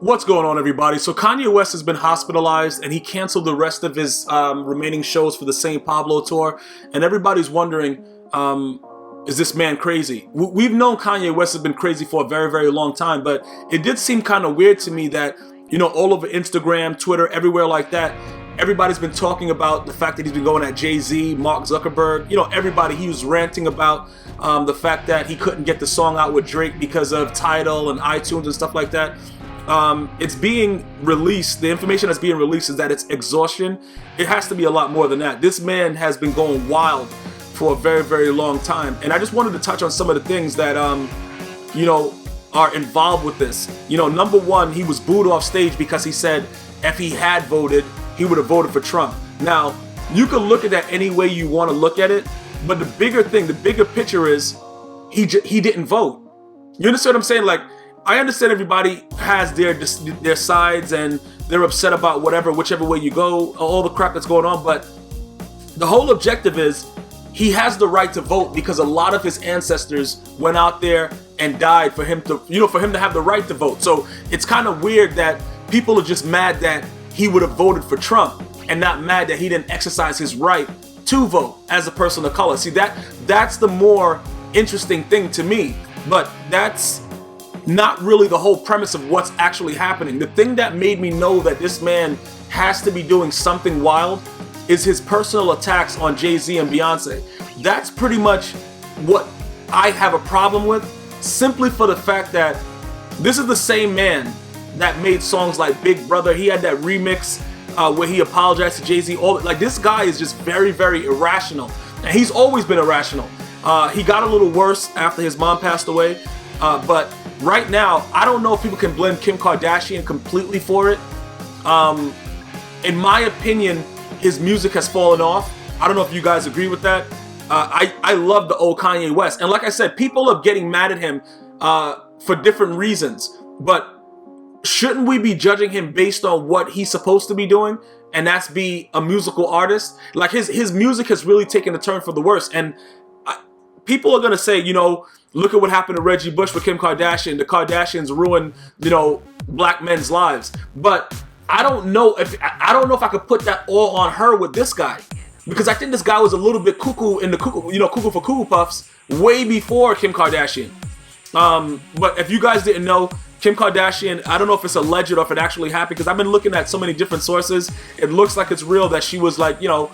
What's going on, everybody? So Kanye West has been hospitalized and he canceled the rest of his remaining shows for the St. Pablo tour. And everybody's wondering, is this man crazy? We've known Kanye West has been crazy for a very, very long time, but it did seem kind of weird to me that, you know, all over Instagram, Twitter, everywhere like that, everybody's been talking about the fact that he's been going at Jay-Z, Mark Zuckerberg, you know, everybody. He was ranting about the fact that he couldn't get the song out with Drake because of Tidal and iTunes and stuff like that. It's being released, the information that's being released is that it's exhaustion. It has to be a lot more than that. This man has been going wild for a very, very long time. And I just wanted to touch on some of the things that, you know, are involved with this. You know, number one, he was booed off stage because he said if he had voted, he would have voted for Trump. Now, you can look at that any way you want to look at it, but the bigger thing, the bigger picture is he didn't vote. You understand what I'm saying? Like, I understand everybody has their sides and they're upset about whichever way you go, all the crap that's going on, but the whole objective is he has the right to vote because a lot of his ancestors went out there and died for him to, you know, for him to have the right to vote. So it's kind of weird that people are just mad that he would have voted for Trump and not mad that he didn't exercise his right to vote as a person of color. See, that's the more interesting thing to me, but that's not really the whole premise of what's actually happening. The thing that made me know that this man has to be doing something wild is his personal attacks on Jay-Z and Beyonce. That's pretty much what I have a problem with, simply for the fact that this is the same man that made songs like Big Brother. He had that remix where he apologized to Jay-Z. Like, this guy is just very, very irrational. And he's always been irrational. He got a little worse after his mom passed away, but right now, I don't know if people can blame Kim Kardashian completely for it. In my opinion, his music has fallen off. I don't know if you guys agree with that. I love the old Kanye West. And like I said, people are getting mad at him for different reasons. But shouldn't we be judging him based on what he's supposed to be doing? And that's be a musical artist? Like, his music has really taken a turn for the worse. And people are going to say, you know, look at what happened to Reggie Bush with Kim Kardashian. The Kardashians ruined, you know, black men's lives. But I don't know if I could put that all on her with this guy, because I think this guy was a little bit cuckoo for Cuckoo Puffs way before Kim Kardashian. But if you guys didn't know, Kim Kardashian, I don't know if it's alleged or if it actually happened, because I've been looking at so many different sources. It looks like it's real that she was, like, you know,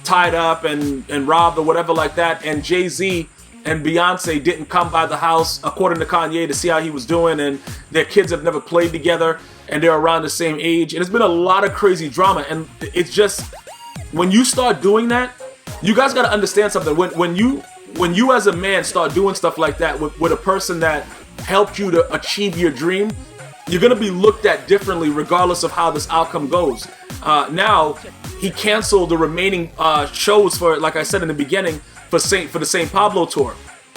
tied up and robbed or whatever like that. And Jay-Z and Beyonce didn't come by the house, according to Kanye, to see how he was doing. And their kids have never played together, and they're around the same age. And it's been a lot of crazy drama. And it's just, when you start doing that, you guys got to understand something. When you as a man start doing stuff like that with a person that helped you to achieve your dream, you're going to be looked at differently regardless of how this outcome goes. Now, he canceled the remaining shows for, like I said in the beginning, for the St. Pablo tour.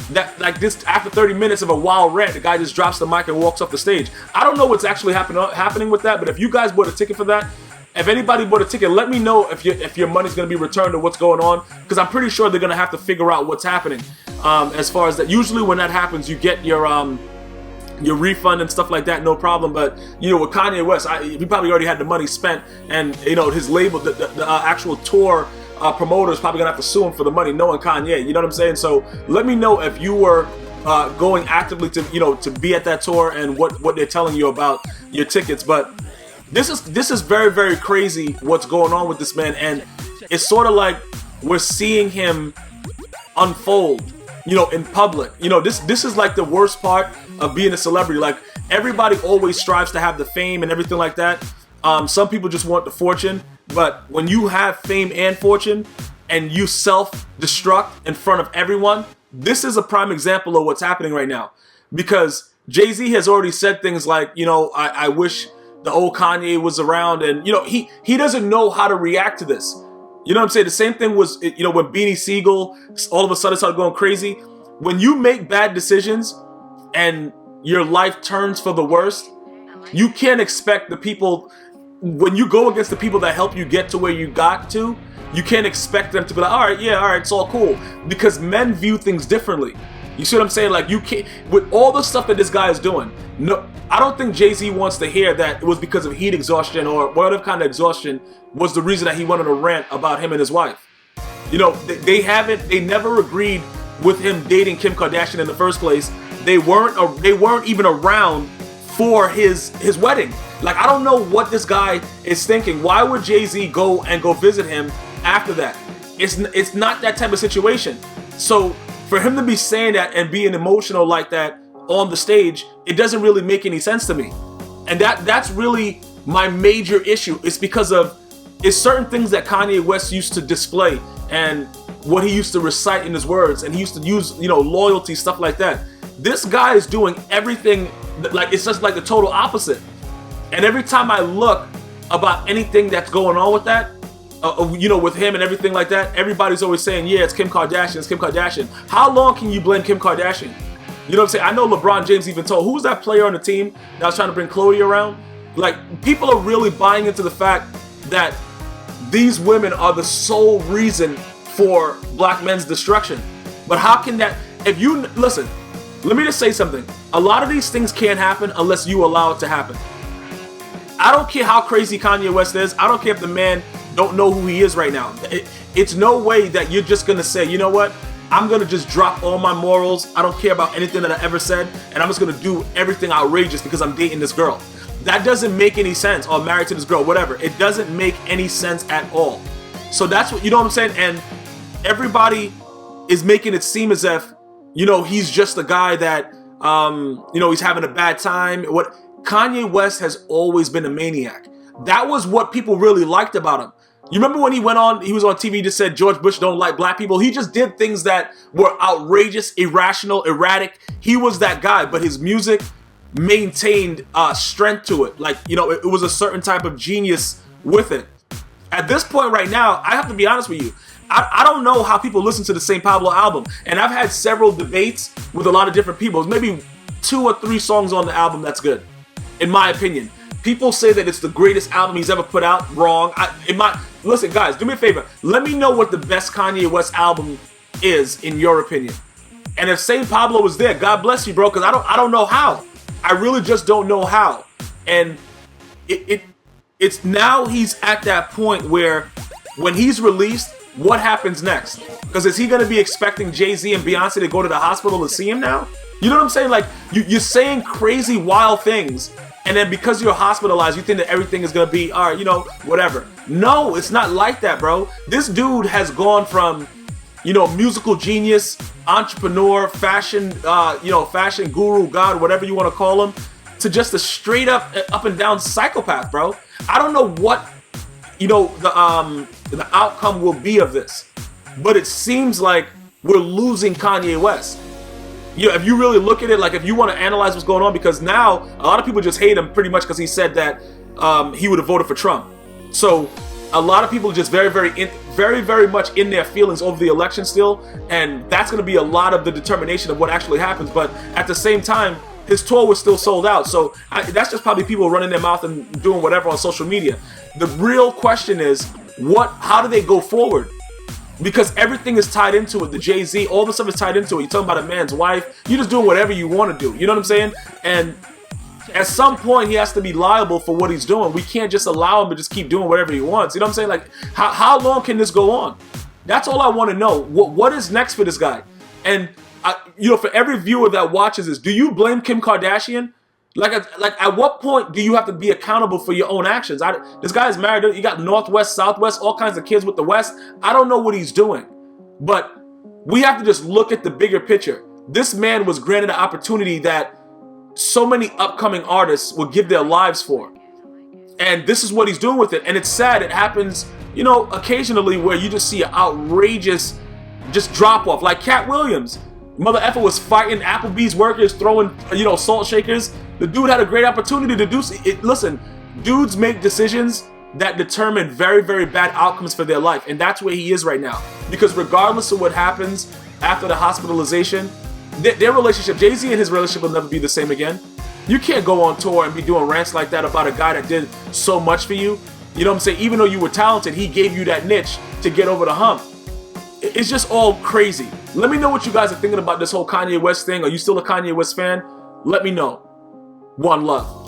That, like, this, after 30 minutes of a wild rant, the guy just drops the mic and walks off the stage. I don't know what's actually happening with that, but if you guys bought a ticket for that, if anybody bought a ticket, let me know if your money's going to be returned or what's going on, because I'm pretty sure they're going to have to figure out what's happening. As far as that, usually when that happens, you get your refund and stuff like that, no problem. But, you know, with Kanye West, he probably already had the money spent, and, you know, his label, the actual tour promoter is probably gonna have to sue him for the money, knowing Kanye. You know what I'm saying? So let me know if you were going actively to, you know, to be at that tour, and what they're telling you about your tickets. But this is very, very crazy what's going on with this man, and it's sort of like we're seeing him unfold, you know, in public. You know, this is like the worst part of being a celebrity. Like, everybody always strives to have the fame and everything like that. Some people just want the fortune, but when you have fame and fortune and you self-destruct in front of everyone, this is a prime example of what's happening right now. Because Jay-Z has already said things like, you know, I wish the old Kanye was around, and, you know, he doesn't know how to react to this. You know what I'm saying? The same thing was, you know, when Beanie Siegel all of a sudden started going crazy. When you make bad decisions and your life turns for the worst, you can't expect the people, when you go against the people that help you get to where you got to, you can't expect them to be like, all right, it's all cool. Because men view things differently. You see what I'm saying? Like, you can't, with all the stuff that this guy is doing, no, I don't think Jay-Z wants to hear that it was because of heat exhaustion or whatever kind of exhaustion was the reason that he went on a rant about him and his wife. You know, they never agreed with him dating Kim Kardashian in the first place. They weren't even around for his wedding. Like, I don't know what this guy is thinking. Why would Jay-Z go visit him after that? It's not that type of situation. So for him to be saying that and being emotional like that on the stage, it doesn't really make any sense to me. And that's really my major issue. It's because of certain things that Kanye West used to display and what he used to recite in his words, and he used to use, you know, loyalty, stuff like that. This guy is doing everything like it's just like the total opposite. And every time I look about anything that's going on with that, you know, with him and everything like that, everybody's always saying, yeah, it's Kim Kardashian, it's Kim Kardashian. How long can you blame Kim Kardashian? You know what I'm saying? I know LeBron James even told, who's that player on the team that was trying to bring Khloe around? Like, people are really buying into the fact that these women are the sole reason for black men's destruction. But how can that, if you, listen, let me just say something. A lot of these things can't happen unless you allow it to happen. I don't care how crazy Kanye West is. I don't care if the man don't know who he is right now. It's no way that you're just gonna say, you know what? I'm gonna just drop all my morals. I don't care about anything that I ever said, and I'm just gonna do everything outrageous because I'm dating this girl. That doesn't make any sense. Or married to this girl, whatever. It doesn't make any sense at all. So that's what, you know what I'm saying? And everybody is making it seem as if, you know, he's just a guy that, you know, he's having a bad time. What Kanye West has always been a maniac. That was what people really liked about him. You remember when he was on TV, just said George Bush don't like black people. He just did things that were outrageous, irrational, erratic. He was that guy, but his music maintained strength to it. Like, you know, it was a certain type of genius with it. At this point right now, I have to be honest with you. I don't know how people listen to the same Pablo album. And I've had several debates with a lot of different people. There's maybe 2 or 3 songs on the album that's good, in my opinion. People say that it's the greatest album he's ever put out. Wrong. Listen, guys, do me a favor. Let me know what the best Kanye West album is, in your opinion. And if Saint Pablo was there, God bless you, bro, because I don't know how. I really just don't know how. And it's now he's at that point where when he's released, what happens next? Because is he going to be expecting Jay-Z and Beyonce to go to the hospital to see him now? You know what I'm saying? Like, you're saying crazy, wild things, and then because you're hospitalized, you think that everything is going to be, all right, you know, whatever. No, it's not like that, bro. This dude has gone from, you know, musical genius, entrepreneur, fashion, you know, fashion guru, god, whatever you want to call him, to just a straight up and down psychopath, bro. I don't know what, you know, the outcome will be of this, but it seems like we're losing Kanye West. You know, if you really look at it, like if you want to analyze what's going on, because now a lot of people just hate him pretty much because he said that he would have voted for Trump. So a lot of people just very much in their feelings over the election still, and that's going to be a lot of the determination of what actually happens. But at the same time, his tour was still sold out, so that's just probably people running their mouth and doing whatever on social media. The real question is, how do they go forward? Because everything is tied into it. The Jay-Z, all the stuff is tied into it. You're talking about a man's wife. You're just doing whatever you want to do. You know what I'm saying? And at some point, he has to be liable for what he's doing. We can't just allow him to just keep doing whatever he wants. You know what I'm saying? Like, how long can this go on? That's all I want to know. What is next for this guy? And, you know, for every viewer that watches this, do you blame Kim Kardashian? Like, at what point do you have to be accountable for your own actions? This guy is married. You got Northwest, Southwest, all kinds of kids with the West. I don't know what he's doing. But we have to just look at the bigger picture. This man was granted an opportunity that so many upcoming artists will give their lives for. And this is what he's doing with it. And it's sad. It happens, you know, occasionally where you just see an outrageous just drop off. Like Cat Williams. Mother effer was fighting Applebee's workers, throwing, you know, salt shakers. The dude had a great opportunity to do it. Listen, dudes make decisions that determine very, very bad outcomes for their life. And that's where he is right now. Because regardless of what happens after the hospitalization, their relationship, Jay-Z and his relationship will never be the same again. You can't go on tour and be doing rants like that about a guy that did so much for you. You know what I'm saying? Even though you were talented, he gave you that niche to get over the hump. It's just all crazy. Let me know what you guys are thinking about this whole Kanye West thing. Are you still a Kanye West fan? Let me know. One love.